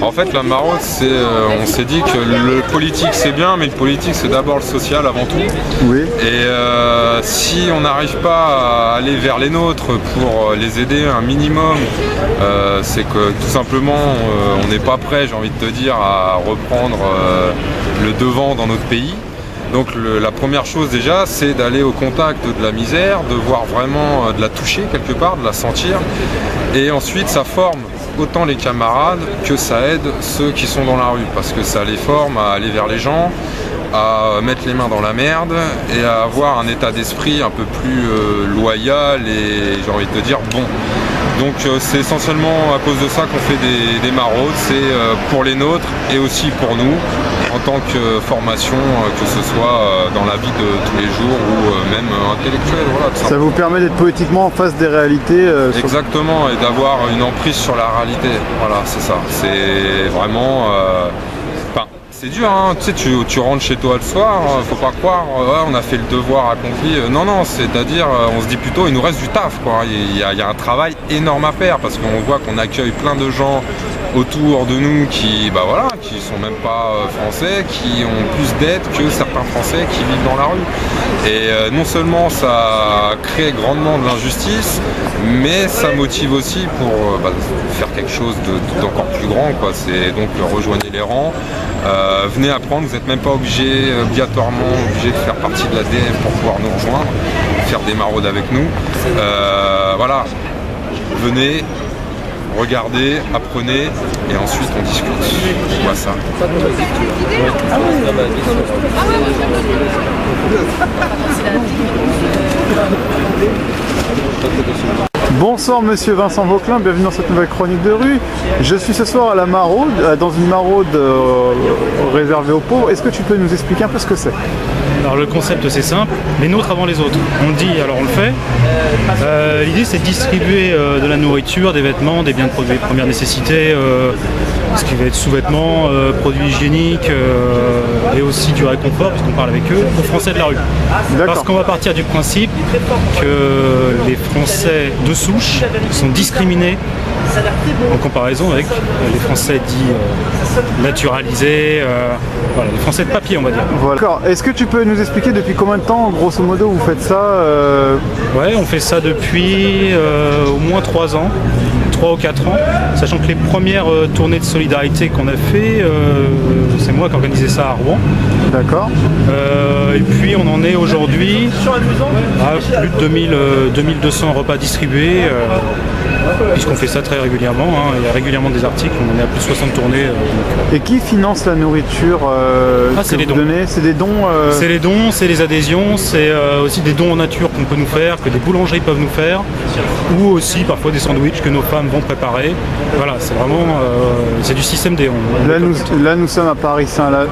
En fait, la maraude, on s'est dit que le politique c'est bien, mais le politique c'est d'abord le social avant tout. Oui. Et si on n'arrive pas à aller vers les nôtres pour les aider un minimum, c'est que tout simplement on n'est pas prêt, j'ai envie de te dire, à reprendre le devant dans notre pays. Donc la première chose déjà, c'est d'aller au contact de la misère, de voir vraiment, de la toucher quelque part, de la sentir. Et ensuite ça forme autant les camarades que ça aide ceux qui sont dans la rue, parce que ça les forme à aller vers les gens, à mettre les mains dans la merde et à avoir un état d'esprit un peu plus loyal et j'ai envie de te dire bon. Donc c'est essentiellement à cause de ça qu'on fait des maraudes, c'est pour les nôtres et aussi pour nous en tant que formation, que ce soit dans la vie de tous les jours ou même intellectuelle. Voilà, ça vous permet d'être politiquement en face des réalités Exactement, et d'avoir une emprise sur la réalité. Voilà, c'est ça. C'est vraiment... c'est dur, hein. Tu sais, tu rentres chez toi le soir, faut pas croire, on a fait le devoir accompli. Non, c'est-à-dire, on se dit plutôt, il nous reste du taf, quoi. Il y a un travail énorme à faire, parce qu'on voit qu'on accueille plein de gens autour de nous qui sont même pas français, qui ont plus d'aide que certains Français qui vivent dans la rue. Et non seulement ça crée grandement de l'injustice, mais ça motive aussi pour faire quelque chose d'encore plus grand, quoi. C'est donc rejoignez les rangs, venez apprendre, vous n'êtes même pas obligatoirement obligé de faire partie de l'ADN pour pouvoir nous rejoindre, faire des maraudes avec nous. Voilà, venez, regardez, apprenez et ensuite on discute. Voilà ça. Bonsoir monsieur Vincent Vauquelin, bienvenue dans cette nouvelle chronique de rue. Je suis ce soir à la maraude, dans une maraude réservée aux pauvres. Est-ce que tu peux nous expliquer un peu ce que c'est? Alors le concept c'est simple, les nôtres avant les autres. On dit, alors on le fait. L'idée c'est de distribuer de la nourriture, des vêtements, des biens de première nécessité, ce qui va être sous-vêtements, produits hygiéniques et aussi du réconfort, puisqu'on parle avec eux, aux Français de la rue. Parce qu'on va partir du principe que les Français de souche sont discriminés en comparaison avec les Français dits naturalisés, voilà, les Français de papier on va dire. Voilà. D'accord. Est-ce que tu peux nous expliquer depuis combien de temps, grosso modo, vous faites ça Ouais, on fait ça depuis au moins 3 ans. 3 ou 4 ans, sachant que les premières tournées de solidarité qu'on a fait, c'est moi qui organisais ça à Rouen. D'accord. Et puis on en est aujourd'hui à plus de 2200 repas distribués, puisqu'on fait ça très régulièrement, hein. Il y a régulièrement des articles, on en est à plus de 60 tournées. Et qui finance la nourriture c'est les dons. C'est des dons C'est les dons, c'est les adhésions, c'est aussi des dons en nature qu'on peut nous faire, que des boulangeries peuvent nous faire, ou aussi parfois des sandwichs que nos femmes vont préparer. Voilà, c'est vraiment c'est du système D. Là nous sommes à Paris Saint-Lazare.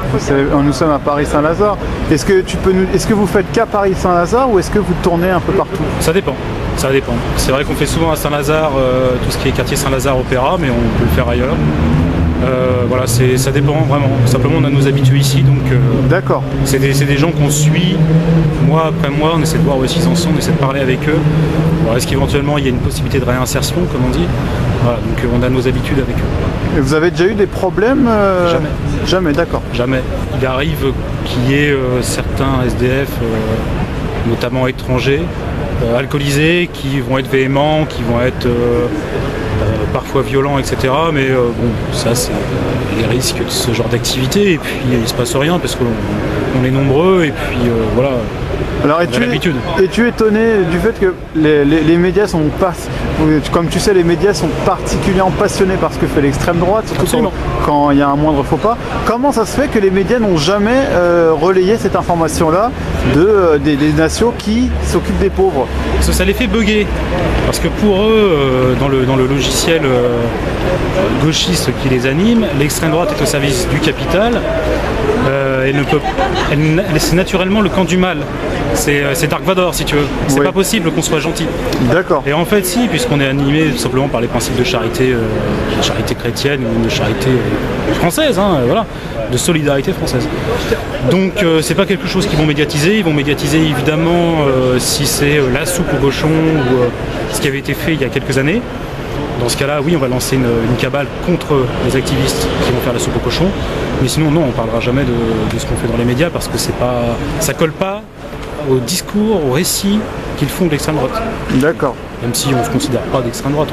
Est-ce que vous faites qu'à Paris Saint-Lazare ou est-ce que vous tournez un peu partout? Ça dépend. Ça dépend. C'est vrai qu'on fait souvent à Saint-Lazare tout ce qui est quartier Saint-Lazare Opéra, mais on peut le faire ailleurs. Voilà, ça dépend vraiment. Simplement, on a nos habitués ici, donc d'accord. C'est des gens qu'on suit mois après mois. On essaie de voir où ils en sont, on essaie de parler avec eux. Alors, est-ce qu'éventuellement il y a une possibilité de réinsertion, comme on dit? Voilà, donc on a nos habitudes avec eux. Et vous avez déjà eu des problèmes Jamais. Jamais, d'accord. Jamais. Il arrive qu'il y ait certains SDF, notamment étrangers, alcoolisés, qui vont être véhéments, qui vont être parfois violents, etc. Mais bon, ça c'est les risques de ce genre d'activité. Et puis il ne se passe rien parce qu'on est nombreux et puis voilà. Alors, es-tu étonné du fait que les médias sont pas, comme tu sais, les médias sont particulièrement passionnés par ce que fait l'extrême droite, surtout quand il y a un moindre faux pas. Comment ça se fait que les médias n'ont jamais relayé cette information-là des nations qui s'occupent des pauvres? Parce que ça les fait bugger. Parce que pour eux, dans le logiciel gauchiste qui les anime, l'extrême droite est au service du capital. C'est naturellement le camp du mal. C'est Dark Vador si tu veux. C'est pas possible qu'on soit gentil. D'accord. Et en fait si, puisqu'on est animé tout simplement par les principes de charité chrétienne ou de charité française, hein, voilà, de solidarité française. Donc c'est pas quelque chose qu'ils vont médiatiser. Ils vont médiatiser évidemment si c'est la soupe au cochon ou ce qui avait été fait il y a quelques années. Dans ce cas-là, oui, on va lancer une cabale contre les activistes qui vont faire la soupe aux cochons. Mais sinon, non, on ne parlera jamais de ce qu'on fait dans les médias parce que ça colle pas au discours, au récit qu'ils font de l'extrême droite. D'accord. Même si on ne se considère pas d'extrême droite.